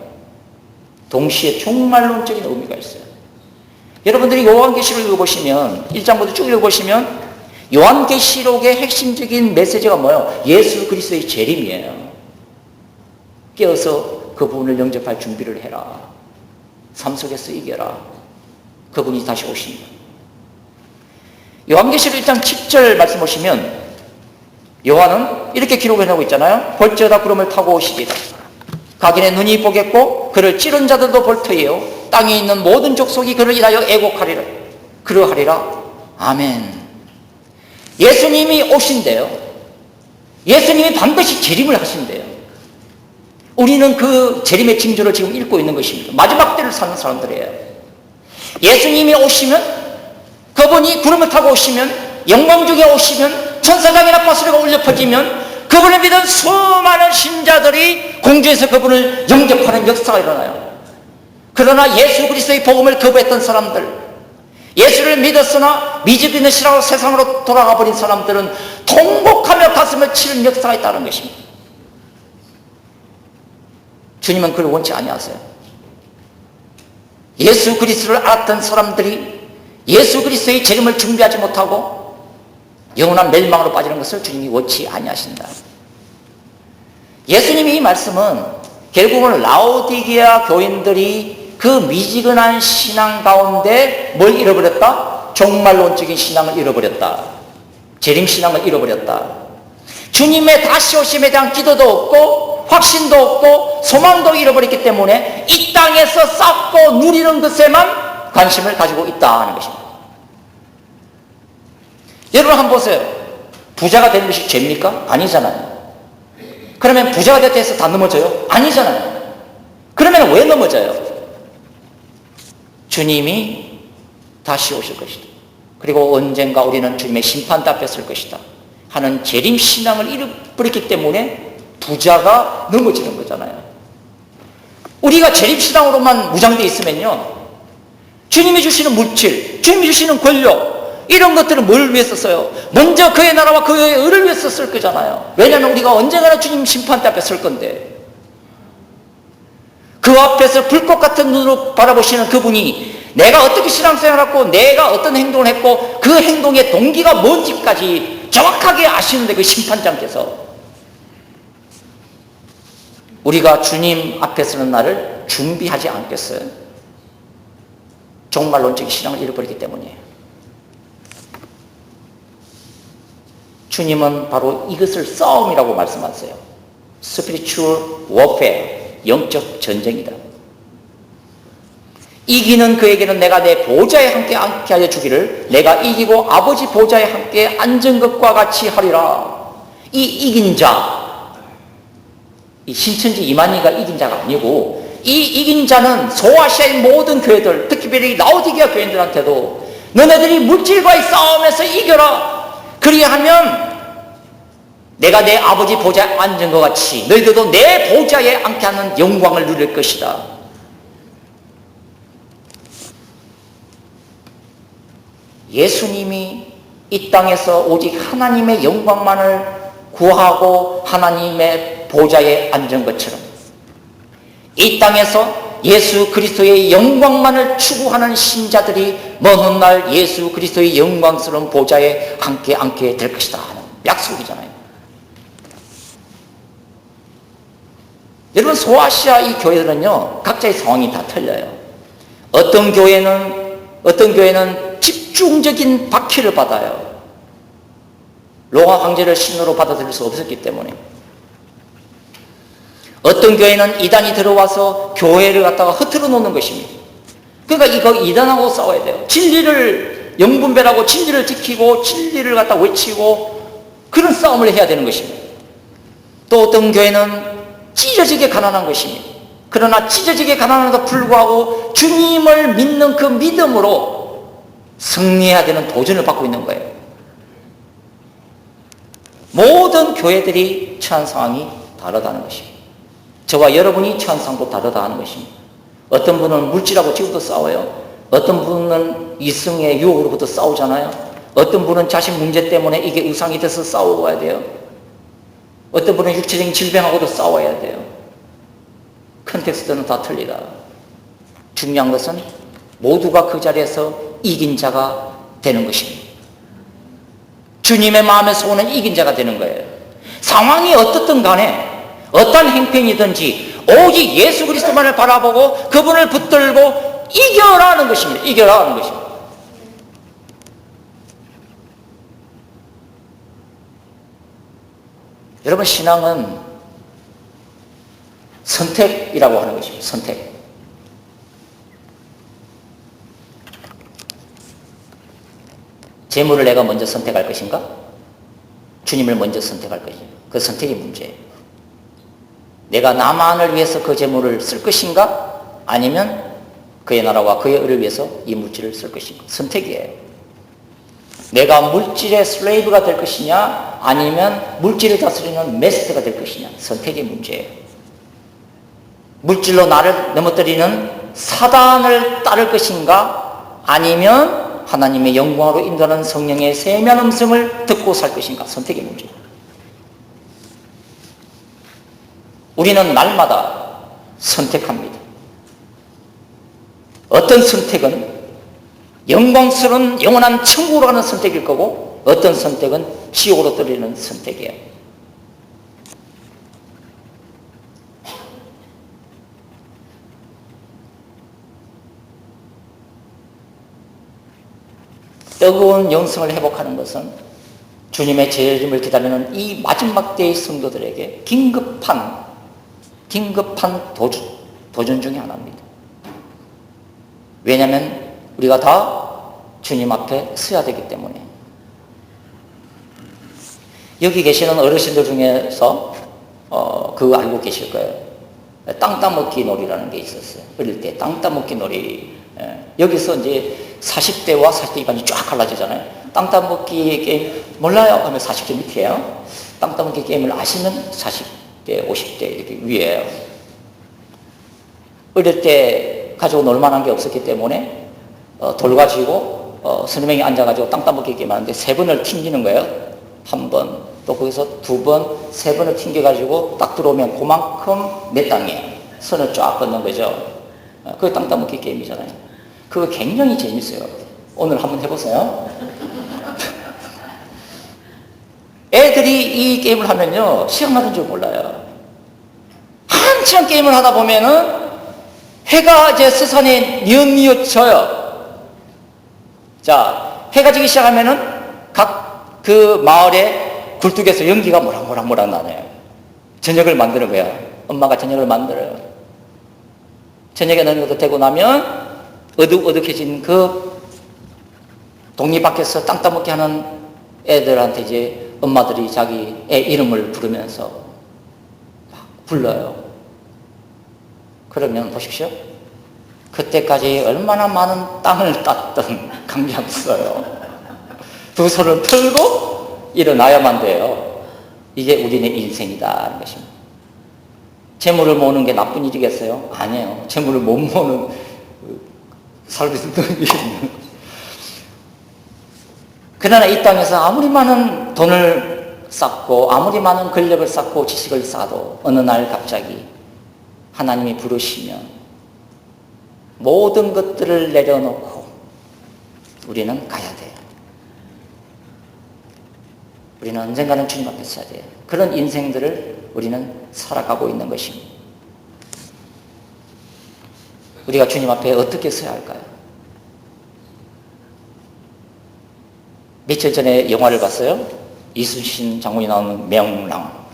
동시에 종말론적인 의미가 있어요. 여러분들이 요한계시록 읽어보시면 1장부터 쭉 읽어보시면 요한계시록의 핵심적인 메시지가 뭐예요? 예수 그리스도의 재림이에요. 깨어서 그분을 영접할 준비를 해라. 삶 속에서 이겨라. 그분이 다시 오십니다. 요한계시록 1장 10절 말씀 보시면 요한은 이렇게 기록해놓고 있잖아요. 볼지어다 구름을 타고 오시리라. 각인의 눈이 보겠고 그를 찌른 자들도 볼 터이요 땅에 있는 모든 족속이 그를 인하여 애곡하리라. 그러하리라. 아멘. 예수님이 오신대요. 예수님이 반드시 재림을 하신대요. 우리는 그 재림의 징조를 지금 읽고 있는 것입니다. 마지막 때를 사는 사람들이에요. 예수님이 오시면, 그분이 구름을 타고 오시면, 영광 중에 오시면, 천사장의 나팔소리가 울려 퍼지면 그분을 믿은 수많은 신자들이 공주에서 그분을 영접하는 역사가 일어나요. 그러나 예수 그리스도의 복음을 거부했던 사람들, 예수를 믿었으나 믿지 않는 신앙으로 세상으로 돌아가 버린 사람들은 통곡하며 가슴을 치는 역사가 있다는 것입니다. 주님은 그걸 원치 아니하세요. 예수 그리스도를 알았던 사람들이 예수 그리스도의 재림을 준비하지 못하고 영원한 멸망으로 빠지는 것을 주님이 원치 아니하신다. 예수님이 이 말씀은 결국은 라오디게아 교인들이 그 미지근한 신앙 가운데 뭘 잃어버렸다? 종말론적인 신앙을 잃어버렸다. 재림신앙을 잃어버렸다. 주님의 다시 오심에 대한 기도도 없고 확신도 없고 소망도 잃어버렸기 때문에 이 땅에서 쌓고 누리는 것에만 관심을 가지고 있다는 것입니다. 여러분 한번 보세요. 부자가 되는 것이 죄입니까? 아니잖아요. 그러면 부자가 됐다 해서 다 넘어져요? 아니잖아요. 그러면 왜 넘어져요? 주님이 다시 오실 것이다. 그리고 언젠가 우리는 주님의 심판대 앞에 설 것이다 하는 재림신앙을 잃어버렸기 때문에 부자가 넘어지는 거잖아요. 우리가 재림신앙으로만 무장되어 있으면요, 주님이 주시는 물질, 주님이 주시는 권력, 이런 것들은 뭘 위해 썼어요? 먼저 그의 나라와 그의 의를 위해서 쓸 거잖아요. 왜냐하면 우리가 언젠가나 주님 심판대 앞에 설 건데, 그 앞에서 불꽃 같은 눈으로 바라보시는 그분이 내가 어떻게 신앙생활을 했고 내가 어떤 행동을 했고 그 행동의 동기가 뭔지까지 정확하게 아시는데, 그 심판장께서 우리가 주님 앞에 서는 날을 준비하지 않겠어요? 종말론적인 신앙을 잃어버리기 때문이에요. 주님은 바로 이것을 싸움이라고 말씀하세요. Spiritual warfare, 영적 전쟁이다. 이기는 그에게는 내가 내 보좌에 함께 앉게 하여 주기를, 내가 이기고 아버지 보좌에 함께 앉은 것과 같이 하리라. 이 이긴 자, 이 신천지 이만희가 이긴 자가 아니고, 이 이긴 자는 소아시아의 모든 교회들, 특별히 라오디게아 교인들한테도 너네들이 물질과의 싸움에서 이겨라. 그리하면 내가 내 아버지 보좌에 앉은 것 같이 너희들도 내 보좌에 앉게 하는 영광을 누릴 것이다. 예수님이 이 땅에서 오직 하나님의 영광만을 구하고 하나님의 보좌에 앉은 것처럼, 이 땅에서 예수 그리스도의 영광만을 추구하는 신자들이 먼 훗날 예수 그리스도의 영광스러운 보좌에 함께 앉게 될 것이다 하는 약속이잖아요. 여러분, 소아시아 이 교회들은요, 각자의 상황이 다 틀려요. 어떤 교회는 집중적인 박해를 받아요. 로마 황제를 신으로 받아들일 수 없었기 때문에. 어떤 교회는 이단이 들어와서 교회를 갖다가 흐트러 놓는 것입니다. 그러니까 이거 이단하고 싸워야 돼요. 진리를 영분별하고 진리를 지키고 진리를 갖다 외치고 그런 싸움을 해야 되는 것입니다. 또 어떤 교회는 찢어지게 가난한 것입니다. 그러나 찢어지게 가난함에도 불구하고 주님을 믿는 그 믿음으로 승리해야 되는 도전을 받고 있는 거예요. 모든 교회들이 처한 상황이 다르다는 것입니다. 저와 여러분이 처한 상황도 다르다 하는 것입니다. 어떤 분은 물질하고 지금도 싸워요. 어떤 분은 이승의 유혹으로부터 싸우잖아요. 어떤 분은 자신 문제 때문에 이게 의상이 돼서 싸워야 돼요. 어떤 분은 육체적인 질병하고도 싸워야 돼요. 컨텍스트는 다 틀리다. 중요한 것은 모두가 그 자리에서 이긴 자가 되는 것입니다. 주님의 마음에서 오는 이긴 자가 되는 거예요. 상황이 어떻든 간에 어떤 행편이든지 오직 예수 그리스도만을 바라보고 그분을 붙들고 이겨라는 것입니다. 이겨라는 것입니다. 여러분, 신앙은 선택이라고 하는 것입니다. 선택. 재물을 내가 먼저 선택할 것인가? 주님을 먼저 선택할 것인가? 그 선택이 문제예요. 내가 나만을 위해서 그 재물을 쓸 것인가? 아니면 그의 나라와 그의 의를 위해서 이 물질을 쓸 것인가? 선택이에요. 내가 물질의 슬레이브가 될 것이냐, 아니면 물질을 다스리는 메스터가 될 것이냐, 선택의 문제예요. 물질로 나를 넘어뜨리는 사단을 따를 것인가, 아니면 하나님의 영광으로 인도하는 성령의 세미한 음성을 듣고 살 것인가, 선택의 문제예요. 우리는 날마다 선택합니다. 어떤 선택은 영광스러운 영원한 천국으로 가는 선택일 거고, 어떤 선택은 지옥으로 떨어지는 선택이에요. 뜨거운 영성을 회복하는 것은 주님의 재림을 기다리는 이 마지막 때의 성도들에게 긴급한 도전 중에 하나입니다. 왜냐하면 우리가 다 주님 앞에 서야 되기 때문에. 여기 계시는 어르신들 중에서 그거 알고 계실 거예요. 땅 따먹기 놀이라는 게 있었어요. 어릴 때 땅 따먹기 놀이. 여기서 이제 40대와 40대 입안이 쫙 갈라지잖아요. 땅 따먹기 게임 몰라요? 하면 40대 밑이에요. 땅 따먹기 게임을 아시면 40대, 50대 이렇게 위에요. 어릴 때 가지고 놀 만한 게 없었기 때문에 돌 가지고 서너 명이 앉아가지고 땅 따먹기 게임 하는데 3번을 튕기는 거예요. 1번, 또 거기서 2번, 3번을 튕겨가지고 딱 들어오면 그만큼 내 땅에 선을 쫙 걷는 거죠. 그게 땅 따먹기 게임이잖아요. 그거 굉장히 재밌어요. 오늘 한번 해보세요. 애들이 이 게임을 하면요, 시간 가는 줄 몰라요. 한참 게임을 하다 보면은 해가 이제 서산에 뉘엿뉘엿져요. 자, 해가 지기 시작하면은 각 그 마을의 굴뚝에서 연기가 모락모락 나네요. 저녁을 만드는 거야. 엄마가 저녁을 만들어요. 저녁에 넣는 것도 되고 나면 어둑어둑해진 그 동리 밖에서 땅 따먹기 하는 애들한테 이제 엄마들이 자기 애 이름을 부르면서 막 불러요. 그러면 보십시오. 그때까지 얼마나 많은 땅을 땄던 강장수요. 2 손을 털고 일어나야만 돼요. 이게 우리의 인생이다. 것입니다. 재물을 모으는 게 나쁜 일이겠어요? 아니에요. 재물을 못 모으는 삶이 있는. 그러나 이 땅에서 아무리 많은 돈을 쌓고 아무리 많은 권력을 쌓고 지식을 쌓아도 어느 날 갑자기 하나님이 부르시면 모든 것들을 내려놓고 우리는 가야 돼요. 우리는 언젠가는 주님 앞에 서야 돼요. 그런 인생들을 우리는 살아가고 있는 것입니다. 우리가 주님 앞에 어떻게 서야 할까요? 며칠 전에 영화를 봤어요. 이순신 장군이 나오는 명랑.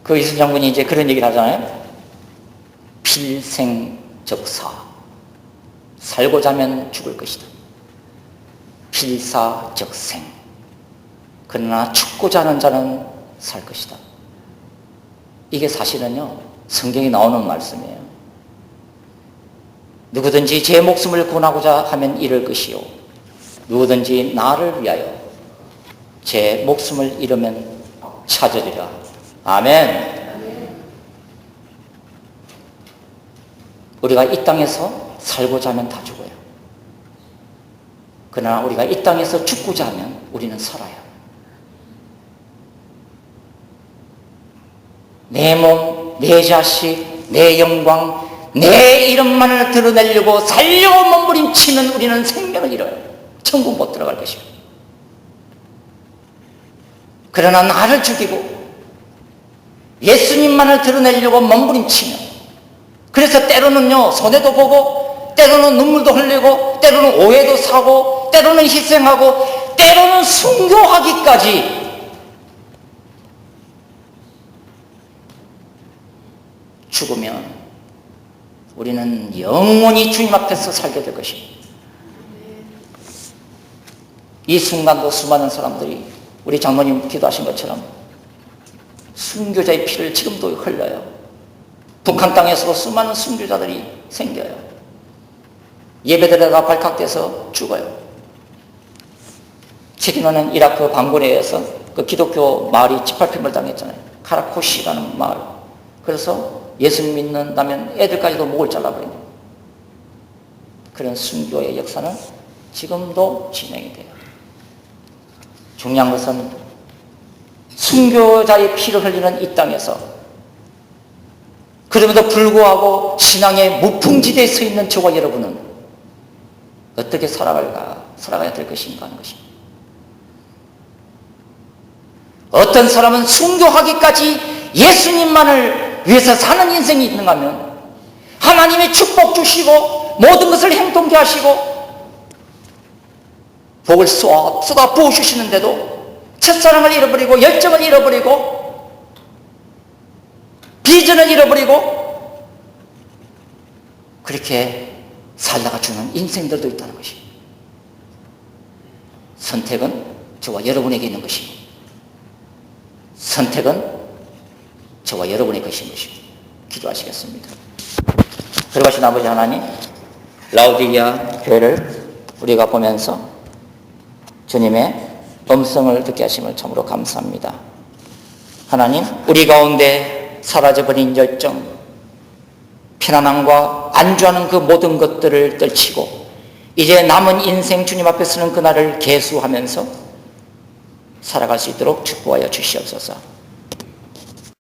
그 이순신 장군이 이제 그런 얘기를 하잖아요. 필생적사. 살고자 하면 죽을 것이다. 필사적생. 그러나 죽고자 하는 자는 살 것이다. 이게 사실은요, 성경에 나오는 말씀이에요. 누구든지 제 목숨을 구원하고자 하면 이럴 것이요. 누구든지 나를 위하여 제 목숨을 잃으면 찾으리라. 아멘. 우리가 이 땅에서 살고자 하면 다 죽어요. 그러나 우리가 이 땅에서 죽고자 하면 우리는 살아요. 내 몸, 내 자식, 내 영광, 내 이름만을 드러내려고 살려고 몸부림치는 우리는 생명을 잃어요. 천국 못 들어갈 것입니다. 그러나 나를 죽이고 예수님만을 드러내려고 몸부림치면, 그래서 때로는요 손해도 보고 때로는 눈물도 흘리고 때로는 오해도 사고 때로는 희생하고 때로는 순교하기까지 죽으면 우리는 영원히 주님 앞에서 살게 될 것입니다. 이 순간도 수많은 사람들이 우리 장로님 기도하신 것처럼 순교자의 피를 지금도 흘려요. 북한 땅에서도 수많은 순교자들이 생겨요. 예배드리다가 발칵돼서 죽어요. 최근에는 이라크 반군에 의해서 그 기독교 마을이 짓밟힘을 당했잖아요. 카라코시라는 마을. 그래서 예수님 믿는다면 애들까지도 목을 잘라버려요. 그런 순교의 역사는 지금도 진행이 돼요. 중요한 것은 순교자의 피를 흘리는 이 땅에서 그럼에도 불구하고 신앙의 무풍지대에 서 있는 저와 여러분은 어떻게 살아가야 될 것인가 하는 것입니다. 어떤 사람은 순교하기까지 예수님만을 위해서 사는 인생이 있는가 하면 하나님의 축복 주시고 모든 것을 행동케 하시고 복을 쏟아 부어주시는데도 첫사랑을 잃어버리고 열정을 잃어버리고 비전을 잃어버리고 그렇게 살다가 주는 인생들도 있다는 것입니다. 선택은 저와 여러분에게 있는 것입니다. 선택은 저와 여러분의 것인 것입니다. 기도하시겠습니다. 그러신 아버지 하나님, 라오디게아 교회를 우리가 보면서 주님의 음성을 듣게 하심을 참으로 감사합니다. 하나님, 우리 가운데 사라져버린 열정, 편안함과 안주하는 그 모든 것들을 떨치고 이제 남은 인생 주님 앞에 서는 그날을 계수하면서 살아갈 수 있도록 축복하여 주시옵소서.